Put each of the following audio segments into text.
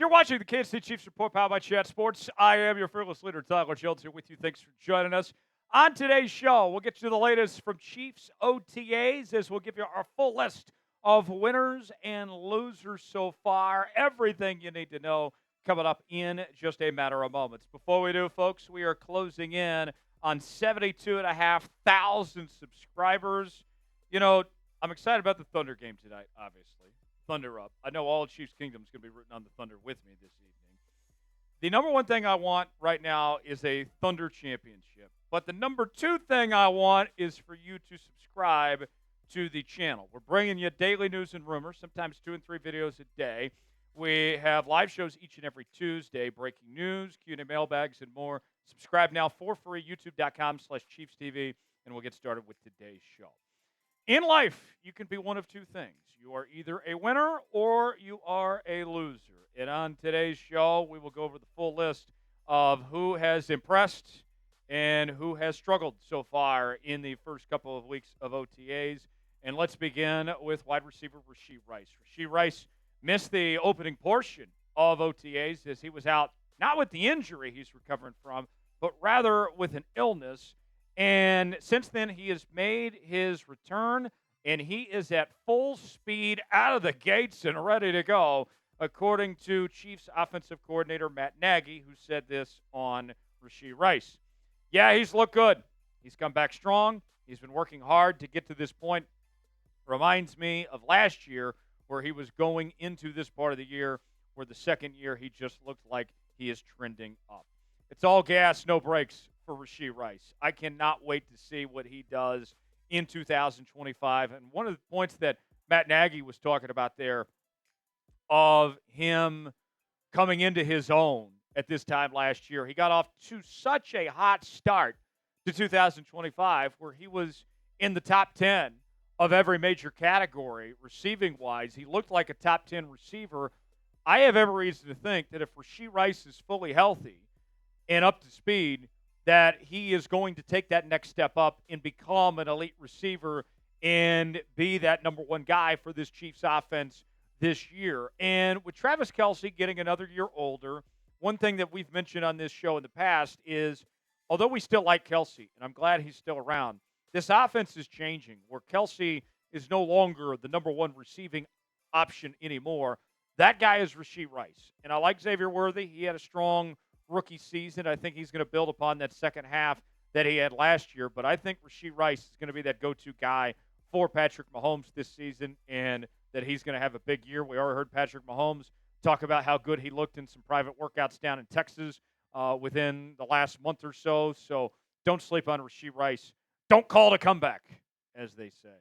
You're watching the Kansas City Chiefs Report, powered by Chat Sports. I am your fearless leader, Tyler Jones, here with you. Thanks for joining us. On today's show, we'll get you the latest from Chiefs OTAs as we'll give you our full list of winners and losers so far. Everything you need to know coming up in just a matter of moments. Before we do, folks, we are closing in on 72,500 subscribers. You know, I'm excited about the Thunder game tonight, obviously. Thunder up. I know all of Chiefs Kingdom is going to be rooting on the Thunder with me this evening. The number one thing I want right now is a Thunder championship. But the number two thing I want is for you to subscribe to the channel. We're bringing you daily news and rumors, sometimes 2 and 3 videos a day. We have live shows each and every Tuesday, breaking news, Q&A mailbags, and more. Subscribe now for free, youtube.com/ChiefsTV, and we'll get started with today's show. In life, you can be one of two things. You are either a winner or you are a loser. And on today's show, we will go over the full list of who has impressed and who has struggled so far in the first couple of weeks of OTAs. And let's begin with wide receiver Rashee Rice. Rashee Rice missed the opening portion of OTAs as he was out, not with the injury he's recovering from, but rather with an illness. And since then, he has made his return, and he is at full speed out of the gates and ready to go, according to Chiefs offensive coordinator Matt Nagy, who said this on Rashee Rice. Yeah, he's looked good. He's come back strong. He's been working hard to get to this point. Reminds me of last year where he was going into this part of the year where the second year he just looked like he is trending up. It's all gas, no brakes for Rashee Rice. I cannot wait to see what he does in 2025. And one of the points that Matt Nagy was talking about there of him coming into his own at this time last year, he got off to such a hot start to 2025 where he was in the top 10 of every major category receiving-wise. He looked like a top 10 receiver. I have every reason to think that if Rashee Rice is fully healthy and up to speed, that he is going to take that next step up and become an elite receiver and be that number one guy for this Chiefs offense this year. And with Travis Kelce getting another year older, one thing that we've mentioned on this show in the past is, although we still like Kelce, and I'm glad he's still around, this offense is changing where Kelce is no longer the number one receiving option anymore. That guy is Rashee Rice. And I like Xavier Worthy. He had a strong rookie season. I think he's going to build upon that second half that he had last year. But I think Rashee Rice is going to be that go-to guy for Patrick Mahomes this season and that he's going to have a big year. We already heard Patrick Mahomes talk about how good he looked in some private workouts down in Texas within the last month or so. So don't sleep on Rashee Rice. Don't call it a comeback, as they say.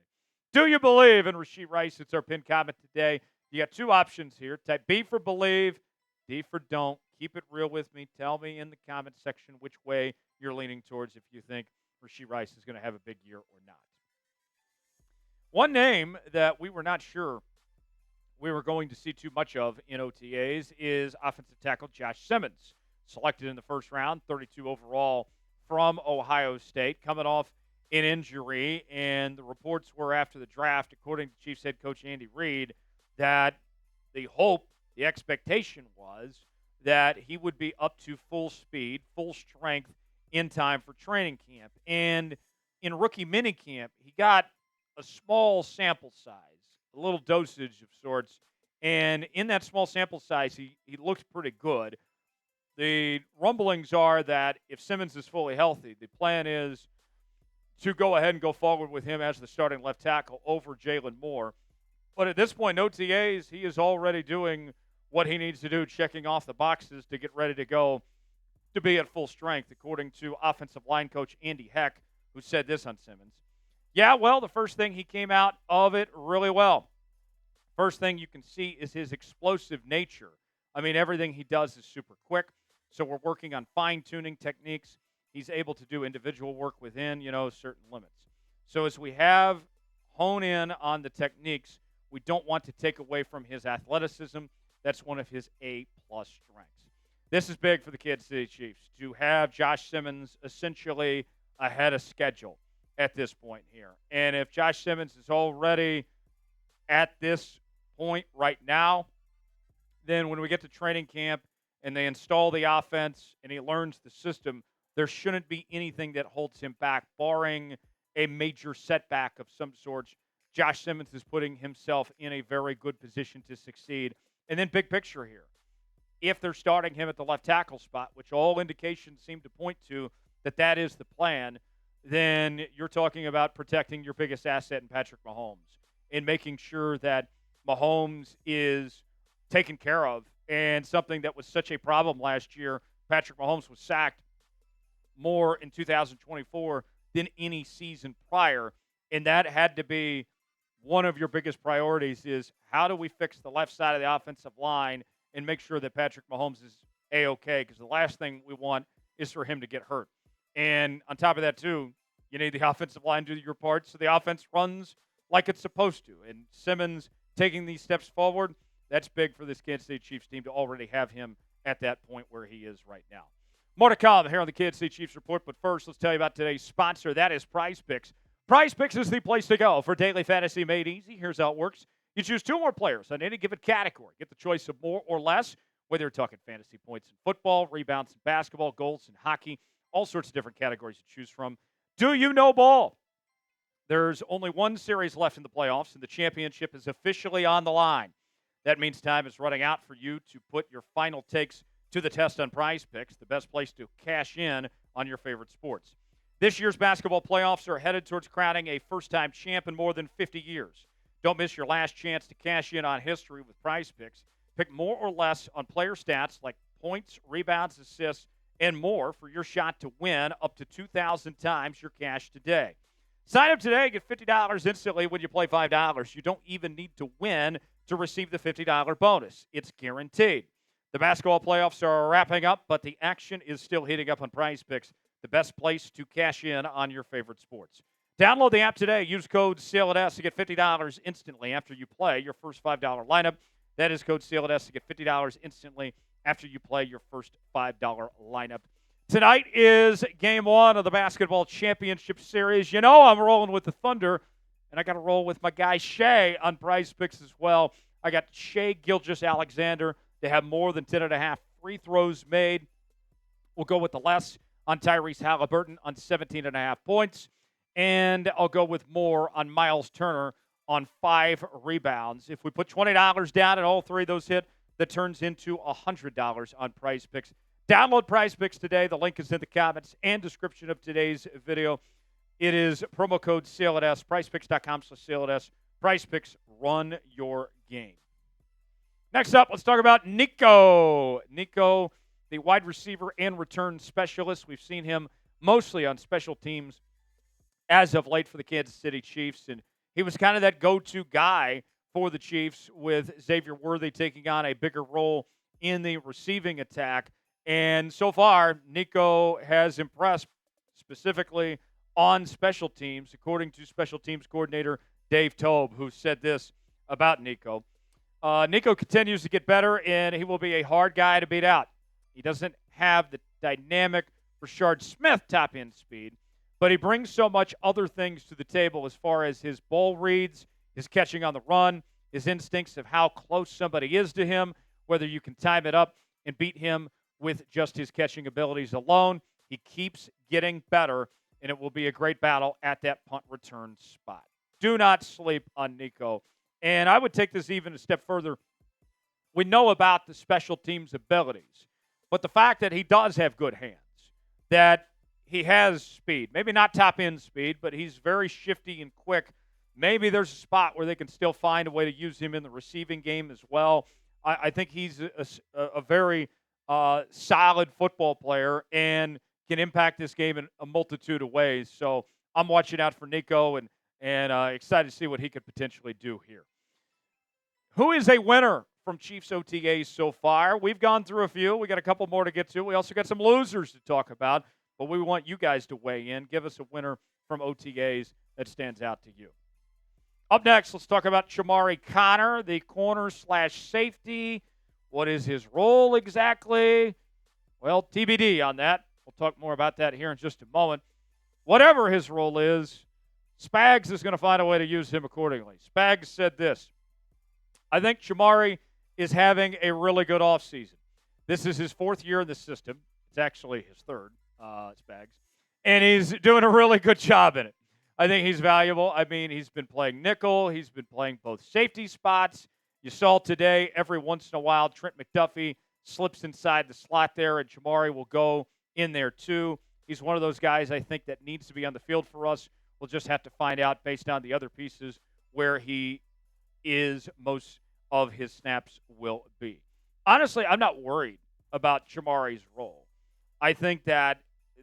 Do you believe in Rashee Rice? It's our pinned comment today. You got two options here. Type B for believe, D for don't. Keep it real with me. Tell me in the comment section which way you're leaning towards if you think Rashee Rice is going to have a big year or not. One name that we were not sure we were going to see too much of in OTAs is offensive tackle Josh Simmons, selected in the first round, 32 overall from Ohio State, coming off an injury. And the reports were after the draft, according to Chiefs head coach Andy Reid, that the hope, the expectation was that he would be up to full speed, full strength in time for training camp. And in rookie minicamp, he got a small sample size, a little dosage of sorts. And in that small sample size, he looked pretty good. The rumblings are that if Simmons is fully healthy, the plan is to go ahead and go forward with him as the starting left tackle over Jaylen Moore. But at this point, in OTAs, he is already doing what he needs to do, checking off the boxes to get ready to go to be at full strength, according to offensive line coach Andy Heck, who said this on Simmons. Yeah, well, the first thing he came out of it really well. First thing you can see is his explosive nature. I mean, everything he does is super quick, so we're working on fine-tuning techniques. He's able to do individual work within, certain limits. So as we have hone in on the techniques, we don't want to take away from his athleticism. That's one of his A-plus strengths. This is big for the Kansas City Chiefs to have Josh Simmons essentially ahead of schedule at this point here. And if Josh Simmons is already at this point right now, then when we get to training camp and they install the offense and he learns the system, there shouldn't be anything that holds him back, barring a major setback of some sort. Josh Simmons is putting himself in a very good position to succeed. And then big picture here. If they're starting him at the left tackle spot, which all indications seem to point to that is the plan, then you're talking about protecting your biggest asset in Patrick Mahomes and making sure that Mahomes is taken care of. And something that was such a problem last year, Patrick Mahomes was sacked more in 2024 than any season prior. And that had to be one of your biggest priorities is how do we fix the left side of the offensive line and make sure that Patrick Mahomes is A-okay? Because the last thing we want is for him to get hurt. And on top of that, too, you need the offensive line to do your part so the offense runs like it's supposed to. And Simmons taking these steps forward, that's big for this Kansas City Chiefs team to already have him at that point where he is right now. More to come here on the Kansas City Chiefs Report. But first, let's tell you about today's sponsor. That is Prize Picks. Prize Picks is the place to go for daily fantasy made easy. Here's how it works. You choose 2 more players on any given category. Get the choice of more or less, whether you're talking fantasy points in football, rebounds in basketball, goals in hockey, all sorts of different categories to choose from. Do you know ball? There's only one series left in the playoffs, and the championship is officially on the line. That means time is running out for you to put your final takes to the test on Prize Picks, the best place to cash in on your favorite sports. This year's basketball playoffs are headed towards crowning a first-time champ in more than 50 years. Don't miss your last chance to cash in on history with Prize Picks. Pick more or less on player stats like points, rebounds, assists, and more for your shot to win up to 2,000 times your cash today. Sign up today and get $50 instantly when you play $5. You don't even need to win to receive the $50 bonus. It's guaranteed. The basketball playoffs are wrapping up, but the action is still heating up on Prize Picks, the best place to cash in on your favorite sports. Download the app today. Use code SAILATS to get $50 instantly after you play your first $5 lineup. That is code SAILATS to get $50 instantly after you play your first $5 lineup. Tonight is game 1 of the basketball championship series. You know I'm rolling with the Thunder, and I got to roll with my guy Shea on Prize Picks as well. I got Shea Gilgeous-Alexander to have more than 10.5 free throws made. We'll go with the less on Tyrese Halliburton on 17.5 points. And I'll go with more on Miles Turner on 5 rebounds. If we put $20 down and all 3 of those hit, that turns into $100 on Prize Picks. Download Prize Picks today. The link is in the comments and description of today's video. It is promo code SAILATS, prizepicks.com/SAILATS. Prize Picks, run your game. Next up, let's talk about Nikko. Nikko, the wide receiver and return specialist. We've seen him mostly on special teams as of late for the Kansas City Chiefs, and he was kind of that go-to guy for the Chiefs with Xavier Worthy taking on a bigger role in the receiving attack. And so far, Nikko has impressed specifically on special teams, according to special teams coordinator Dave Toub, who said this about Nikko. Nikko continues to get better, and he will be a hard guy to beat out. He doesn't have the dynamic Rashard Smith top-end speed, but he brings so much other things to the table as far as his ball reads, his catching on the run, his instincts of how close somebody is to him, whether you can time it up and beat him with just his catching abilities alone. He keeps getting better, and it will be a great battle at that punt return spot. Do not sleep on Nikko. And I would take this even a step further. We know about the special teams abilities, but the fact that he does have good hands, that he has speed, maybe not top-end speed, but he's very shifty and quick. Maybe there's a spot where they can still find a way to use him in the receiving game as well. I think he's a very solid football player and can impact this game in a multitude of ways. So I'm watching out for Nikko and excited to see what he could potentially do here. Who is a winner from Chiefs OTAs so far? We've gone through a few. We got a couple more to get to. We also got some losers to talk about, but we want you guys to weigh in. Give us a winner from OTAs that stands out to you. Up next, let's talk about Chamarri Conner, the corner/safety. What is his role exactly? Well, TBD on that. We'll talk more about that here in just a moment. Whatever his role is, Spags is going to find a way to use him accordingly. Spags said this: I think Chamarri is having a really good offseason. This is his fourth year in the system. It's actually his third, Spags. And he's doing a really good job in it. I think he's valuable. I mean, he's been playing nickel. He's been playing both safety spots. You saw today, every once in a while, Trent McDuffie slips inside the slot there, and Chamarri will go in there too. He's one of those guys I think that needs to be on the field for us. We'll just have to find out based on the other pieces where he is most of his snaps will be. Honestly, I'm not worried about Chamarri's role. I think that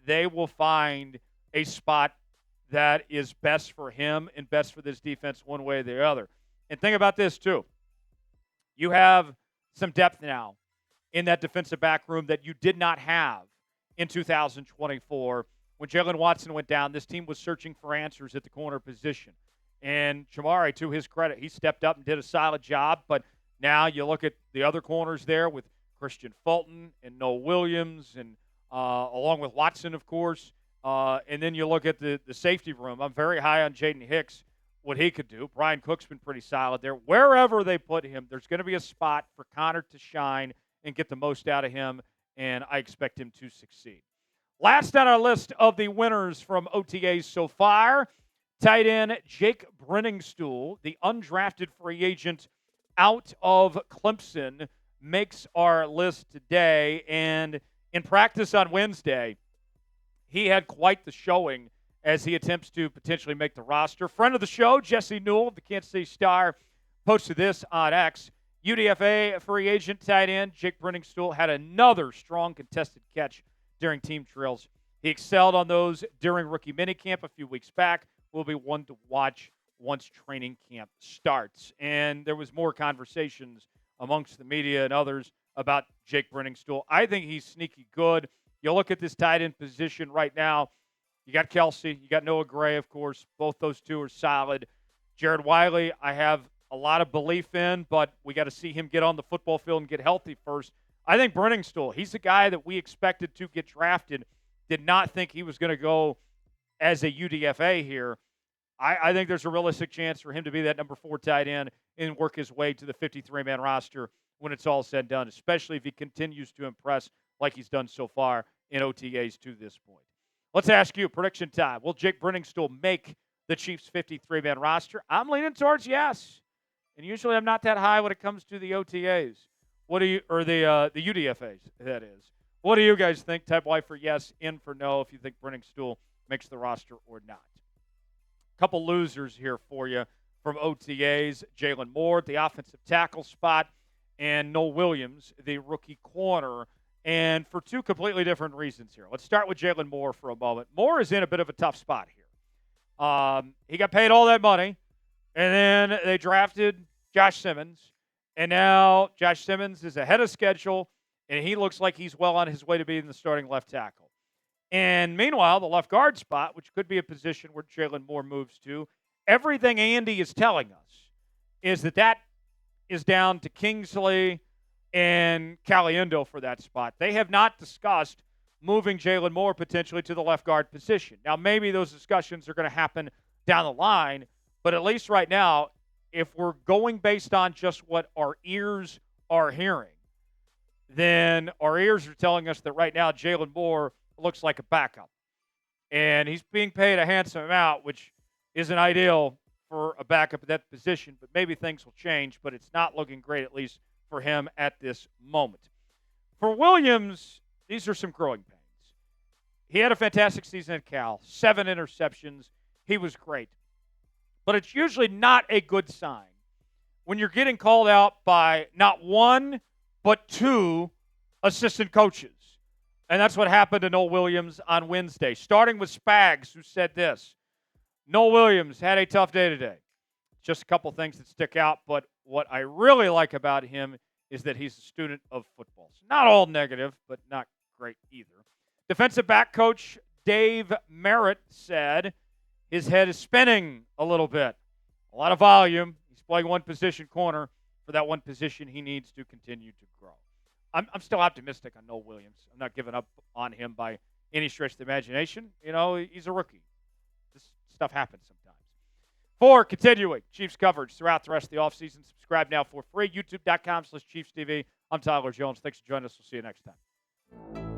they will find a spot that is best for him and best for this defense one way or the other. And think about this, too. You have some depth now in that defensive back room that you did not have in 2024. When Jaylen Watson went down, this team was searching for answers at the corner position. And Chamarri, to his credit, he stepped up and did a solid job. But now you look at the other corners there with Christian Fulton and Nohl Williams, and along with Watson, of course. And then you look at the safety room. I'm very high on Jaden Hicks, what he could do. Brian Cook's been pretty solid there. Wherever they put him, there's going to be a spot for Conner to shine and get the most out of him, and I expect him to succeed. Last on our list of the winners from OTAs so far, tight end Jake Briningstool, the undrafted free agent out of Clemson, makes our list today. And in practice on Wednesday, he had quite the showing as he attempts to potentially make the roster. Friend of the show, Jesse Newell, the Kansas City Star, posted this on X. UDFA free agent tight end Jake Briningstool had another strong contested catch during team drills. He excelled on those during rookie minicamp a few weeks back. Will be one to watch once training camp starts. And there was more conversations amongst the media and others about Jake Briningstool. I think he's sneaky good. You look at this tight end position right now. You got Kelsey. You got Noah Gray, of course. Both those two are solid. Jared Wiley, I have a lot of belief in, but we got to see him get on the football field and get healthy first. I think Briningstool, he's a guy that we expected to get drafted. Did not think he was going to go as a UDFA here. I think there's a realistic chance for him to be that number 4 tight end and work his way to the 53-man roster when it's all said and done, especially if he continues to impress like he's done so far in OTAs to this point. Let's ask you, prediction time. Will Jake Briningstool make the Chiefs' 53-man roster? I'm leaning towards yes. And usually I'm not that high when it comes to the OTAs. What do you, or the UDFAs, that is. What do you guys think? Type Y for yes, in for no, if you think Briningstool makes the roster or not. Couple losers here for you from OTAs. Jaylon Moore, the offensive tackle spot, and Nohl Williams, the rookie corner, and for two completely different reasons here. Let's start with Jaylon Moore for a moment. Moore is in a bit of a tough spot here. He got paid all that money, and then they drafted Josh Simmons, and now Josh Simmons is ahead of schedule, and he looks like he's well on his way to being the starting left tackle. And meanwhile, the left guard spot, which could be a position where Jaylon Moore moves to, everything Andy is telling us is that is down to Kingsley and Caliendo for that spot. They have not discussed moving Jaylon Moore potentially to the left guard position. Now, maybe those discussions are going to happen down the line, but at least right now, if we're going based on just what our ears are hearing, then our ears are telling us that right now Jaylon Moore looks like a backup. And he's being paid a handsome amount, which isn't ideal for a backup at that position, but maybe things will change, but it's not looking great, at least for him at this moment. For Williams, these are some growing pains. He had a fantastic season at Cal, 7 interceptions. He was great. But it's usually not a good sign when you're getting called out by not one, but 2 assistant coaches. And that's what happened to Nohl Williams on Wednesday, starting with Spags, who said this. Nohl Williams had a tough day today. Just a couple things that stick out, but what I really like about him is that he's a student of football. So not all negative, but not great either. Defensive back coach Dave Merritt said his head is spinning a little bit. A lot of volume. He's playing one position corner. For that one position, he needs to continue to grow. I'm still optimistic on Nohl Williams. I'm not giving up on him by any stretch of the imagination. You know, he's a rookie. This stuff happens sometimes. For continuing Chiefs coverage throughout the rest of the offseason, subscribe now for free. YouTube.com/ChiefsTV. I'm Tyler Jones. Thanks for joining us. We'll see you next time.